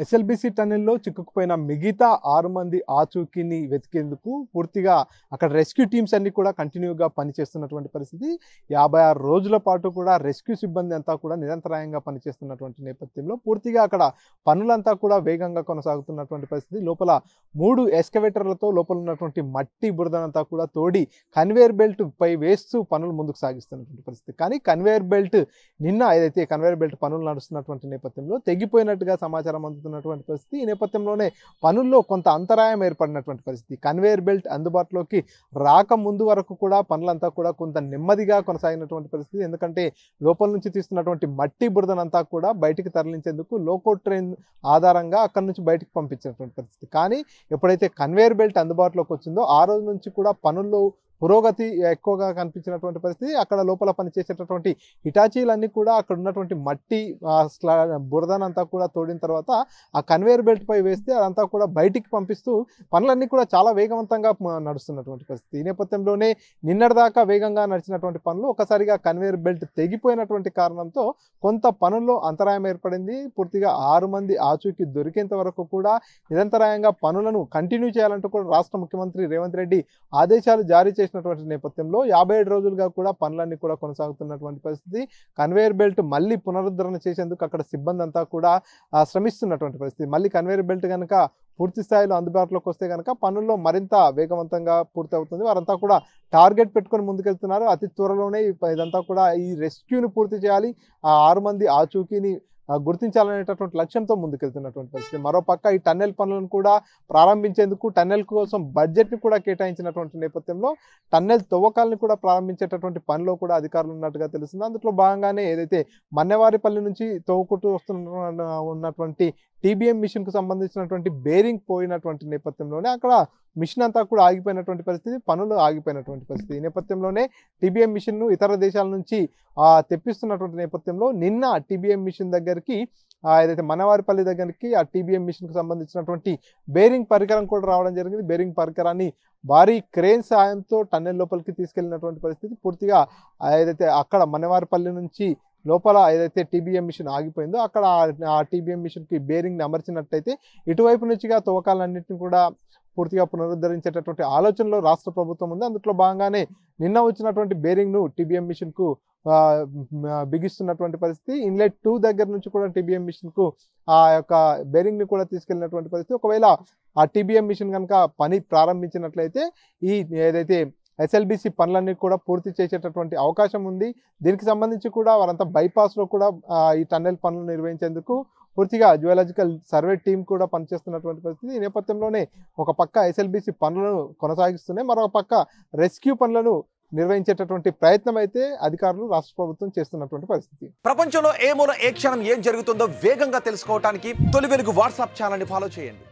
SLBC టన్నెల్లో చిక్కుకుపోయిన మిగతా 6 మంది ఆచూకీని వెతికేందుకు పూర్తిగా అక్కడ రెస్క్యూ టీమ్స్ అన్ని కూడా కంటిన్యూగా పనిచేస్తున్నటువంటి పరిస్థితి. 56 రోజుల పాటు కూడా రెస్క్యూ సిబ్బంది అంతా కూడా నిరంతరాయంగా పనిచేస్తున్నటువంటి నేపథ్యంలో పూర్తిగా అక్కడ పనులంతా కూడా వేగంగా కొనసాగుతున్నటువంటి పరిస్థితి. లోపల 3 ఎస్కవేటర్లతో లోపల ఉన్నటువంటి మట్టి బురదనంతా కూడా తోడి కన్వేయర్ బెల్ట్ పై వేస్తూ పనులు ముందుకు సాగిస్తున్నటువంటి పరిస్థితి. కానీ కన్వేయర్ బెల్ట్ నిన్న ఏదైతే కన్వేయర్ బెల్ట్ పనులు నడుస్తున్నటువంటి నేపథ్యంలో తెగిపోయినట్టుగా సమాచారం అందుతున్నటువంటి పరిస్థితి. ఈ నేపథ్యంలోనే పనుల్లో కొంత అంతరాయం ఏర్పడినటువంటి పరిస్థితి. కన్వేయర్ బెల్ట్ అందుబాటులోకి రాకముందు వరకు కూడా పనులంతా కూడా కొంత నెమ్మదిగా కొనసాగినటువంటి పరిస్థితి. ఎందుకంటే లోపల నుంచి తీస్తున్నటువంటి మట్టి బురదనంతా కూడా బయటికి తరలించేందుకు లోకో ట్రైన్ ఆధారంగా అక్కడి నుంచి బయటికి పంపించినటువంటి పరిస్థితి. కానీ ఎప్పుడైతే కన్వేయర్ బెల్ట్ అందుబాటులోకి వచ్చిందో ఆ రోజు నుంచి కూడా పనుల్లో పురోగతి ఎక్కువగా కనిపించినటువంటి పరిస్థితి. అక్కడ లోపల పనిచేసేటటువంటి హిటాచీలన్నీ కూడా అక్కడ ఉన్నటువంటి మట్టి బురదనంతా కూడా తోడిన తర్వాత ఆ కన్వేయర్ బెల్ట్ పై వేస్తే అదంతా కూడా బయటికి పంపిస్తూ పనులన్నీ కూడా చాలా వేగవంతంగా నడుస్తున్నటువంటి పరిస్థితి. ఈ నేపథ్యంలోనే నిన్నటిదాకా వేగంగా నడిచినటువంటి పనులు ఒకసారిగా కన్వేయర్ బెల్ట్ తెగిపోయినటువంటి కారణంతో కొంత పనుల్లో అంతరాయం ఏర్పడింది. పూర్తిగా 6 మంది ఆచూకీ దొరికేంత వరకు కూడా నిరంతరాయంగా పనులను కంటిన్యూ చేయాలంటూ కూడా రాష్ట్ర ముఖ్యమంత్రి రేవంత్ రెడ్డి ఆదేశాలు జారీ చేసినటువంటి నేపథ్యంలో 57 రోజులుగా కూడా పనులన్నీ కూడా కొనసాగుతున్నటువంటి పరిస్థితి. కన్వేయర్ బెల్ట్ మళ్ళీ పునరుద్ధరణ చేసేందుకు అక్కడ సిబ్బంది అంతా కూడా శ్రమిస్తున్నటువంటి పరిస్థితి. మళ్ళీ కన్వేయర్ బెల్ట్ కనుక పూర్తి స్థాయిలో అందుబాటులోకి వస్తే కనుక పనుల్లో మరింత వేగవంతంగా పూర్తి అవుతుంది. వారంతా కూడా టార్గెట్ పెట్టుకొని ముందుకెళ్తున్నారు. అతి త్వరలోనే ఇదంతా కూడా ఈ రెస్క్యూని పూర్తి చేయాలి, ఆ 6 మంది ఆచూకీని గుర్తించాలనేటటువంటి లక్ష్యంతో ముందుకెళ్తున్నటువంటి పరిస్థితి. మరోపక్క ఈ టన్నెల్ పనులను కూడా ప్రారంభించేందుకు టన్నెల్ కోసం బడ్జెట్ని కూడా కేటాయించినటువంటి నేపథ్యంలో టన్నెల్ తవ్వకాలను కూడా ప్రారంభించేటటువంటి పనిలో కూడా అధికారులు ఉన్నట్టుగా తెలుస్తుంది. అందులో భాగంగానే ఏదైతే మన్నెవారిపల్లి నుంచి తవ్వుకుంటూ ఉన్నటువంటి టీబీఎం మిషన్కు సంబంధించినటువంటి బేరింగ్ పోయినటువంటి నేపథ్యంలోనే అక్కడ మిషన్ అంతా కూడా ఆగిపోయినటువంటి పరిస్థితి, పనులు ఆగిపోయినటువంటి పరిస్థితి. ఈ నేపథ్యంలోనే టీబీఎం మిషన్ను ఇతర దేశాల నుంచి తెప్పిస్తున్నటువంటి నేపథ్యంలో నిన్న టీబీఎం మిషన్ దగ్గరికి ఏదైతే మనవారిపల్లి దగ్గరికి ఆ టీబీఎం మిషన్కు సంబంధించినటువంటి బేరింగ్ పరికరం కూడా రావడం జరిగింది. బేరింగ్ పరికరాన్ని భారీ క్రేన్ సాయంతో టన్నెల్ లోపలికి తీసుకెళ్లినటువంటి పరిస్థితి. పూర్తిగా ఏదైతే అక్కడ మనవారిపల్లి నుంచి లోపల ఏదైతే టీబీఎం మిషన్ ఆగిపోయిందో అక్కడ ఆ టీబీఎం మిషన్కి బేరింగ్ని అమర్చినట్టయితే ఇటువైపు నుంచిగా తవ్వకాలన్నింటినీ కూడా పూర్తిగా పునరుద్ధరించేటటువంటి ఆలోచనలో రాష్ట్ర ప్రభుత్వం ఉంది. అందులో భాగంగానే నిన్న వచ్చినటువంటి బేరింగ్ను టీబీఎం మిషన్కు బిగిస్తున్నటువంటి పరిస్థితి. ఇన్లెట్ 2 దగ్గర నుంచి కూడా టీబీఎం మిషన్కు ఆ యొక్క బేరింగ్ని కూడా తీసుకెళ్ళినటువంటి పరిస్థితి. ఒకవేళ ఆ టీబీఎం మిషన్ కనుక పని ప్రారంభించినట్లయితే ఈ ఏదైతే ఎస్ఎల్బీసీ పనులన్నీ కూడా పూర్తి చేసేటటువంటి అవకాశం ఉంది. దీనికి సంబంధించి కూడా వారంతా బైపాస్లో కూడా ఈ టన్నెల్ పనులు నిర్వహించేందుకు పూర్తిగా జియోలాజికల్ సర్వే టీం కూడా పనిచేస్తున్నటువంటి పరిస్థితి. ఈ నేపథ్యంలోనే ఒక పక్క ఎస్ఎల్బీసీ పనులను కొనసాగిస్తున్నాయి, మరొక పక్క రెస్క్యూ పనులను నిర్వహించేటటువంటి ప్రయత్నం అయితే అధికారులు రాష్ట్ర ప్రభుత్వం చేస్తున్నటువంటి పరిస్థితి. ప్రపంచంలో ఏ మూల ఏ క్షణం ఏం జరుగుతుందో వేగంగా తెలుసుకోవడానికి తొలి వెలుగు వాట్సాప్ ఛానల్ని ఫాలో చేయండి.